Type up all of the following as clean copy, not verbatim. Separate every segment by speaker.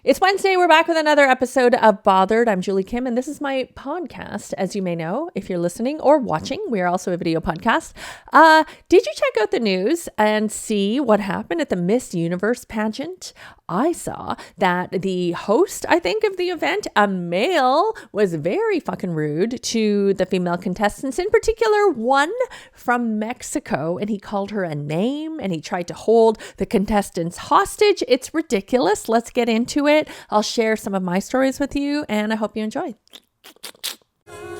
Speaker 1: It's Wednesday. We're back with another episode of Bothered. I'm Julie Kim, and this is my podcast, as you may know, if you're listening or watching. We are also a video podcast. Did you check out the news and see what happened at the Miss Universe pageant? I saw that the host, I think, of the event, a male, was very fucking rude to the female contestants, in particular one from Mexico, and he called her a name, and he tried to hold the contestants hostage. It's ridiculous. Let's get into it. I'll share some of my stories with you, and I hope you enjoy.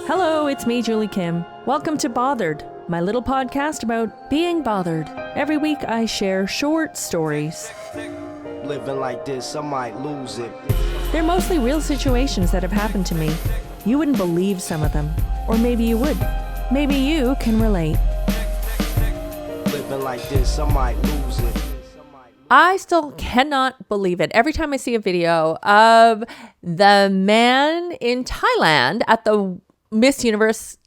Speaker 1: Hello, it's me, Julie Kim. Welcome to Bothered, my little podcast about being bothered. Every week I share short stories.
Speaker 2: Living like this, I might lose it.
Speaker 1: They're mostly real situations that have happened to me. You wouldn't believe some of them, or maybe you would. Maybe you can relate.
Speaker 2: Living like this, I might lose it.
Speaker 1: I still cannot believe it. Every time I see a video of the man in Thailand at the Miss Universe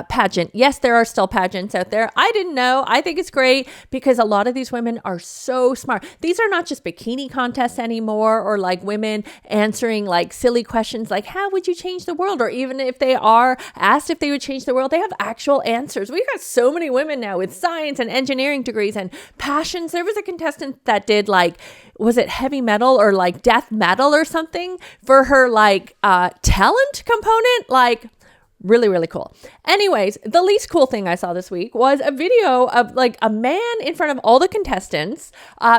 Speaker 1: pageant. Yes, there are still pageants out there. I didn't know. I think it's great because a lot of these women are so smart. These are not just bikini contests anymore, or like women answering like silly questions like, how would you change the world? Or even if they are asked if they would change the world, they have actual answers. We've got so many women now with science and engineering degrees and passions. There was a contestant that did like, was it heavy metal or like death metal or something for her like talent component? Like, really, really cool. Anyways, the least cool thing I saw this week was a video of like a man in front of all the contestants,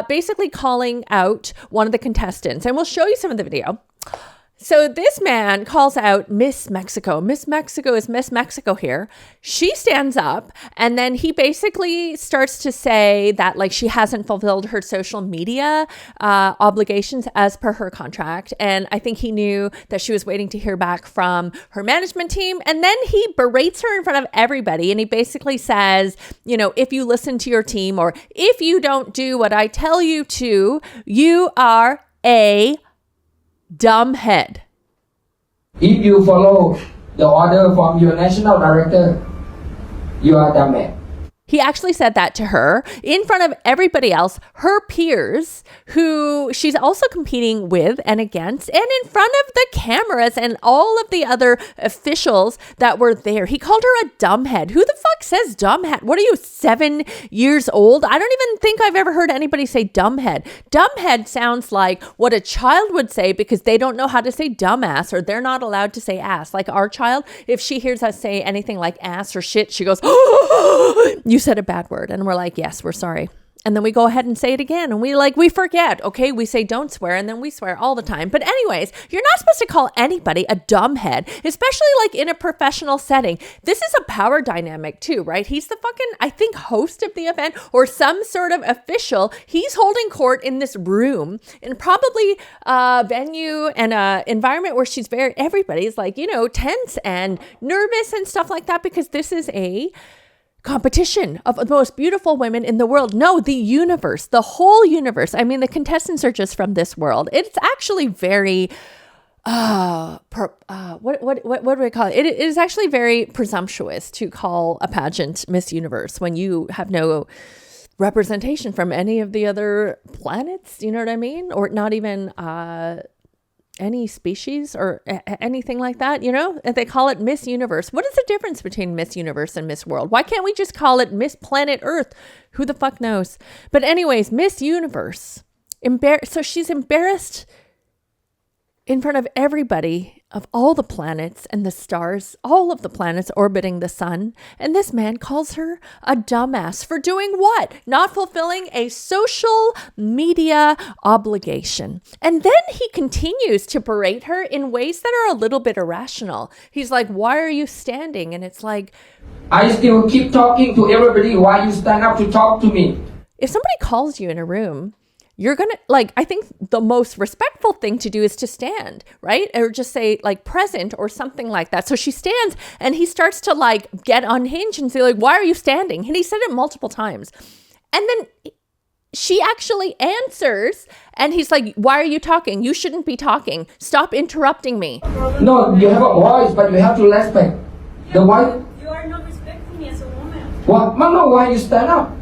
Speaker 1: basically calling out one of the contestants. And we'll show you some of the video. So this man calls out Miss Mexico. Miss Mexico is Miss Mexico here. She stands up and then he basically starts to say that like she hasn't fulfilled her social media obligations as per her contract. And I think he knew that she was waiting to hear back from her management team. And then he berates her in front of everybody. And he basically says, you know, if you listen to your team or if you don't do what I tell you to, you are a dumbhead.
Speaker 3: If you follow the order from your national director, you are dumbhead.
Speaker 1: He actually said that to her in front of everybody else, her peers, who she's also competing with and against, and in front of the cameras and all of the other officials that were there. He called her a dumbhead. Who the fuck says dumbhead? What are you, 7 years old? I don't even think I've ever heard anybody say dumbhead. Dumbhead sounds like what a child would say because they don't know how to say dumbass or they're not allowed to say ass. Like our child, if she hears us say anything like ass or shit, she goes, you said a bad word. And we're like, yes, we're sorry. And then we go ahead and say it again. And we forget. Okay. We say don't swear. And then we swear all the time. But anyways, you're not supposed to call anybody a dumbhead, especially like in a professional setting. This is a power dynamic too, right? He's the fucking, I think, host of the event or some sort of official. He's holding court in this room in probably a venue and a environment where everybody's like, you know, tense and nervous and stuff like that because this is a competition of the most beautiful women in the world. No, the universe, the whole universe. I mean, the contestants are just from this world. It's actually very, what do we call it? It is actually very presumptuous to call a pageant Miss Universe when you have no representation from any of the other planets. You know what I mean? Or not even, any species or anything like that, you know? They call it Miss Universe. What is the difference between Miss Universe and Miss World? Why can't we just call it Miss Planet Earth? Who the fuck knows? But anyways, Miss Universe. So she's embarrassed in front of everybody of all the planets and the stars, all of the planets orbiting the sun. And this man calls her a dumbass for doing what? Not fulfilling a social media obligation. And then he continues to berate her in ways that are a little bit irrational. He's like, why are you standing? And it's like,
Speaker 3: I still keep talking to everybody while you stand up to talk to me.
Speaker 1: If somebody calls you in a room, you're going to like, I think the most respectful thing to do is to stand, right? Or just say like present or something like that. So she stands and he starts to like get unhinged and say like, why are you standing? And he said it multiple times. And then she actually answers and he's like, why are you talking? You shouldn't be talking. Stop interrupting me.
Speaker 3: No, you have a voice, but you have to respect. The voice.
Speaker 4: You are not respecting me as a woman.
Speaker 3: What? No, why you stand up?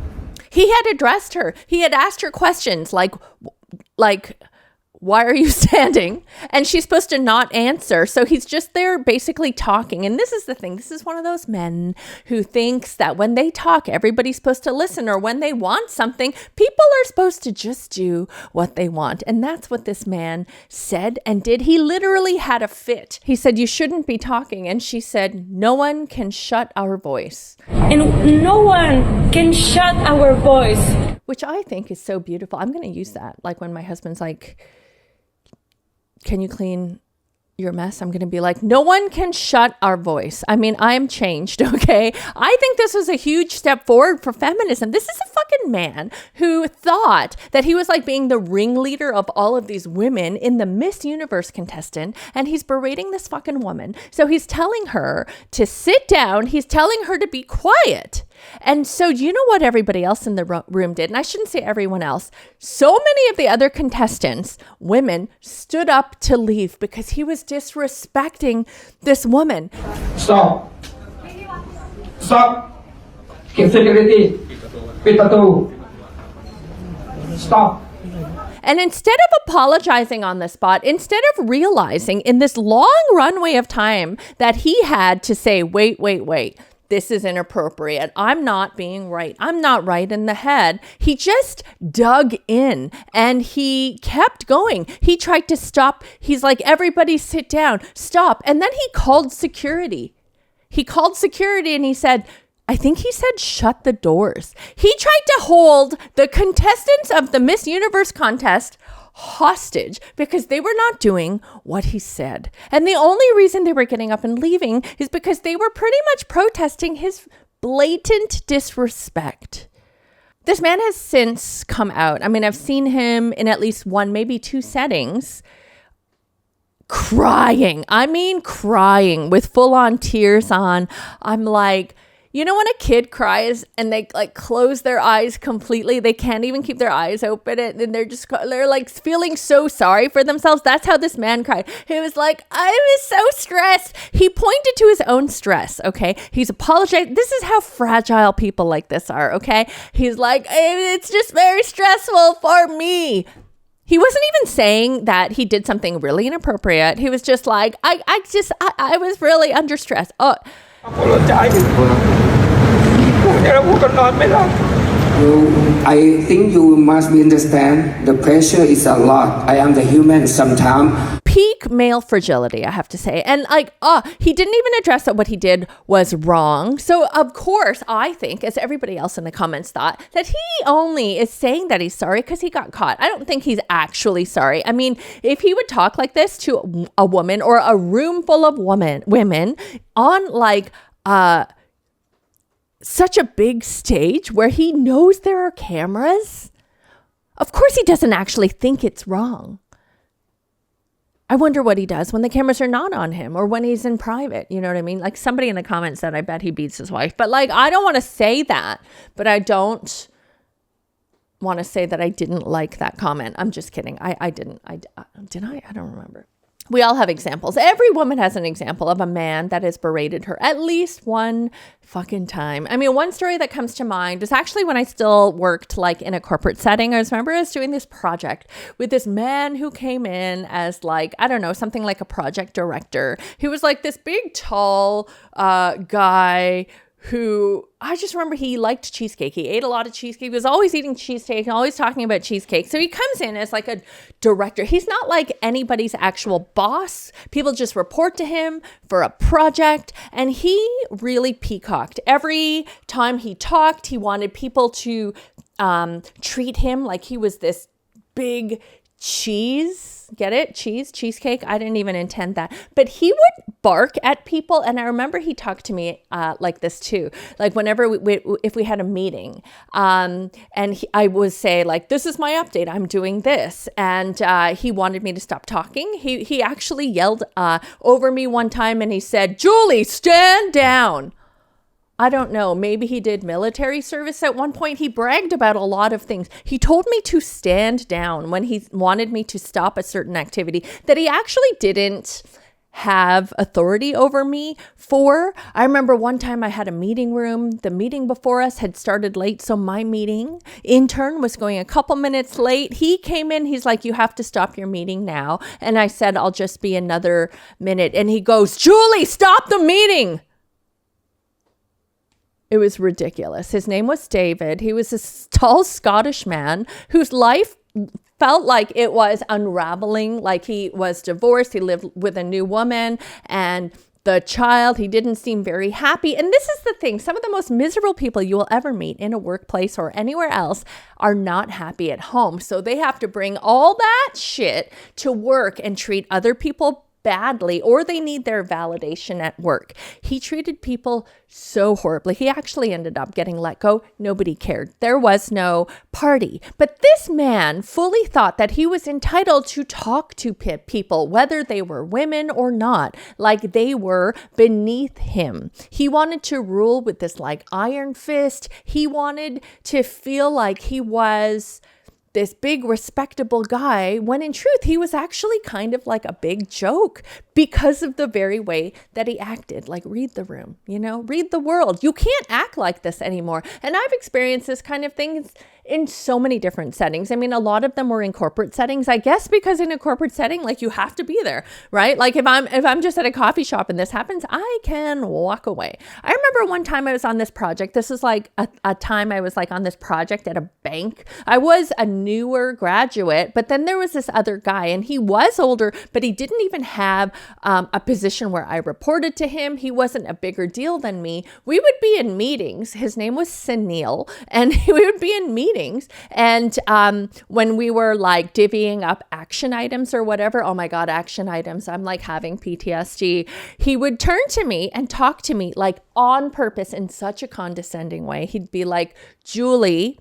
Speaker 1: He had addressed her. He had asked her questions like, why are you standing? And she's supposed to not answer. So he's just there basically talking. And this is the thing. This is one of those men who thinks that when they talk, everybody's supposed to listen, or when they want something, people are supposed to just do what they want. And that's what this man said and did. He literally had a fit. He said, you shouldn't be talking. And she said, no one can shut our voice.
Speaker 4: And no one can shut our voice.
Speaker 1: Which I think is so beautiful. I'm going to use that. Like when my husband's like, can you clean your mess? I'm going to be like, no one can shut our voice. I mean, I am changed, okay? I think this was a huge step forward for feminism. This is a fucking man who thought that he was like being the ringleader of all of these women in the Miss Universe contestant, and he's berating this fucking woman. So he's telling her to sit down. He's telling her to be quiet. And so you know what everybody else in the room did? And I shouldn't say everyone else. So many of the other contestants, women, stood up to leave because he was disrespecting this woman.
Speaker 3: Stop. Stop. Get security.ปิดประตู Stop.
Speaker 1: And instead of apologizing on the spot, instead of realizing in this long runway of time that he had to say, wait, this is inappropriate. I'm not being right. I'm not right in the head. He just dug in and he kept going. He tried to stop. He's like, everybody sit down, stop. And then he called security. He called security and he said, I think he said, shut the doors. He tried to hold the contestants of the Miss Universe contest hostage because they were not doing what he said. And the only reason they were getting up and leaving is because they were pretty much protesting his blatant disrespect. This man has since come out. I mean, I've seen him in at least one, maybe two settings crying. I mean, crying with full on tears on. I'm like, you know when a kid cries and they like close their eyes completely, they can't even keep their eyes open and they're like feeling so sorry for themselves. That's how this man cried. He was like, I was so stressed. He pointed to his own stress, okay? He's apologized. This is how fragile people like this are, okay? He's like, it's just very stressful for me. He wasn't even saying that he did something really inappropriate. He was just like, I was really under stress. Oh,
Speaker 3: I think you must understand the pressure is a lot. I am the human sometimes.
Speaker 1: Peak male fragility, I have to say. And like, he didn't even address that what he did was wrong. So of course, I think, as everybody else in the comments thought, that he only is saying that he's sorry because he got caught. I don't think he's actually sorry. I mean, if he would talk like this to a woman or a room full of women on like, such a big stage where he knows there are cameras, of course he doesn't actually think it's wrong. I wonder what he does when the cameras are not on him or when he's in private. You know what I mean? Like somebody in the comments said, I bet he beats his wife. But like, I don't want to say that, but I don't want to say that I didn't like that comment. I'm just kidding. I didn't. Did I? I don't remember. We all have examples. Every woman has an example of a man that has berated her at least one fucking time. I mean, one story that comes to mind was actually when I still worked like in a corporate setting. I was doing this project with this man who came in as like, I don't know, something like a project director. He was like this big, tall guy who I just remember he liked cheesecake. He ate a lot of cheesecake. He was always eating cheesecake and always talking about cheesecake. So he comes in as like a director. He's not like anybody's actual boss. People just report to him for a project. And he really peacocked. Every time he talked, he wanted people to treat him like he was this big cheese. Get it? Cheesecake. I didn't even intend that. But he would bark at people. And I remember he talked to me like this too. Like whenever if we had a meeting and I would say like, this is my update. I'm doing this. And he wanted me to stop talking. He actually yelled over me one time and he said, Julie, stand down. I don't know. Maybe he did military service at one point. He bragged about a lot of things. He told me to stand down when he wanted me to stop a certain activity that he actually didn't have authority over me for. I remember one time I had a meeting room. The meeting before us had started late. So my meeting intern was going a couple minutes late. He came in. He's like, you have to stop your meeting now. And I said, I'll just be another minute. And he goes, Julie, stop the meeting. It was ridiculous. His name was David. He was a tall Scottish man whose life felt like it was unraveling, like he was divorced. He lived with a new woman and the child. He didn't seem very happy. And this is the thing. Some of the most miserable people you will ever meet in a workplace or anywhere else are not happy at home. So they have to bring all that shit to work and treat other people badly, or they need their validation at work. He treated people so horribly. He actually ended up getting let go. Nobody cared. There was no party. But this man fully thought that he was entitled to talk to people, whether they were women or not, like they were beneath him. He wanted to rule with this like iron fist. He wanted to feel like he was this big respectable guy, when in truth, he was actually kind of like a big joke because of the very way that he acted. Like, read the room, read the world. You can't act like this anymore. And I've experienced this kind of thing in so many different settings. I mean, a lot of them were in corporate settings, I guess, because in a corporate setting, like you have to be there, right? Like if I'm just at a coffee shop and this happens, I can walk away. I remember one time I was on this project. This was like a time I was like on this project at a bank. I was a newer graduate, but then there was this other guy and he was older, but he didn't even have a position where I reported to him. He wasn't a bigger deal than me. We would be in meetings. His name was Sunil, and we would be in meetings. And when we were like divvying up action items or whatever, oh my God, action items, I'm like having PTSD. He would turn to me and talk to me like on purpose in such a condescending way. He'd be like, Julie,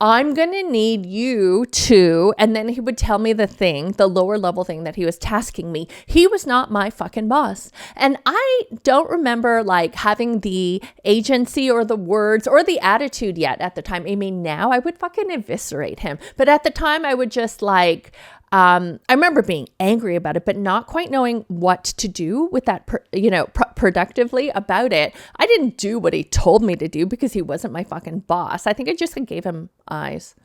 Speaker 1: I'm going to need you to, and then he would tell me the lower level thing that he was tasking me. He was not my fucking boss. And I don't remember like having the agency or the words or the attitude yet at the time. I mean, now I would fucking eviscerate him. But at the time I would just like, I remember being angry about it, but not quite knowing what to do with that, productively about it. I didn't do what he told me to do because he wasn't my fucking boss. I think I just gave him eyes.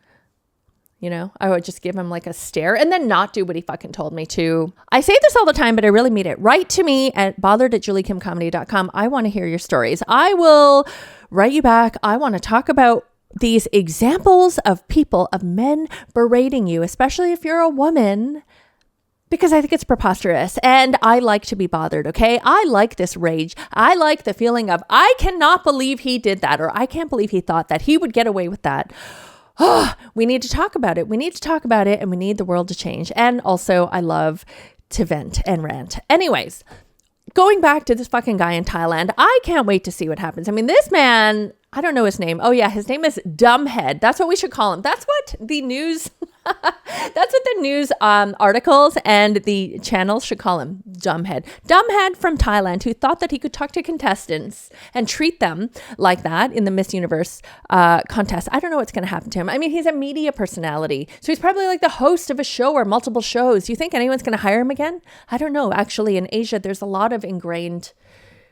Speaker 1: I would just give him like a stare and then not do what he fucking told me to. I say this all the time, but I really mean it. Write to me at bothered@juliekimcomedy.com. I want to hear your stories. I will write you back. I want to talk about these examples of people, of men berating you, especially if you're a woman, because I think it's preposterous and I like to be bothered, okay? I like this rage. I like the feeling of, I cannot believe he did that, or I can't believe he thought that he would get away with that. Oh, we need to talk about it. We need to talk about it and we need the world to change. And also I love to vent and rant. Anyways, going back to this fucking guy in Thailand, I can't wait to see what happens. I mean, this man, I don't know his name. Oh yeah, his name is Dumbhead. That's what we should call him. That's what the news, articles and the channels should call him. Dumbhead. Dumbhead from Thailand who thought that he could talk to contestants and treat them like that in the Miss Universe contest. I don't know what's going to happen to him. I mean, he's a media personality. So he's probably like the host of a show or multiple shows. You think anyone's going to hire him again? I don't know. Actually, in Asia, there's a lot of ingrained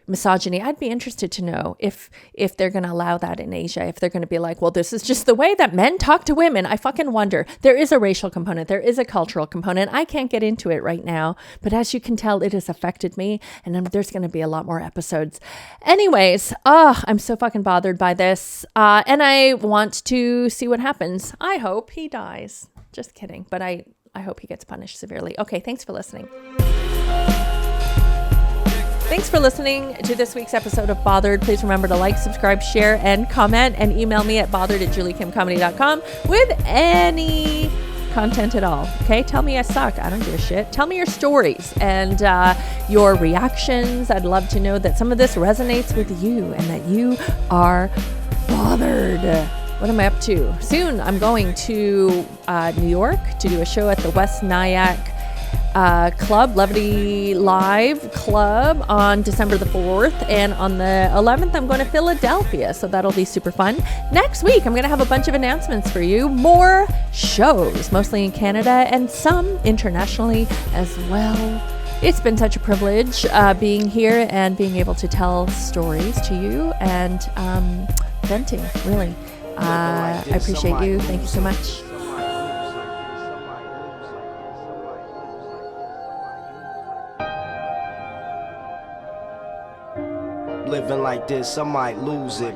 Speaker 1: misogyny. I'd be interested to know if they're going to allow that in Asia, if they're going to be like, well, this is just the way that men talk to women. I fucking wonder. There is a racial component. There is a cultural component. I can't get into it right now, but as you can tell, it has affected me and there's going to be a lot more episodes. Anyways, I'm so fucking bothered by this. And I want to see what happens. I hope he dies. Just kidding. But I hope he gets punished severely. Okay. Thanks for listening. Thanks for listening to this week's episode of Bothered. Please remember to like, subscribe, share, and comment, and email me at bothered@juliekimcomedy.com with any content at all. Okay? Tell me I suck. I don't give a shit. Tell me your stories and your reactions. I'd love to know that some of this resonates with you and that you are bothered. What am I up to? Soon I'm going to New York to do a show at the West Nyack Club, Levity Live Club on December the 4th. And on the 11th, I'm going to Philadelphia. So that'll be super fun. Next week, I'm going to have a bunch of announcements for you. More shows, mostly in Canada and some internationally as well. It's been such a privilege being here and being able to tell stories to you and venting, really. I appreciate you. Thank you so much.
Speaker 2: Living like this, I might lose it.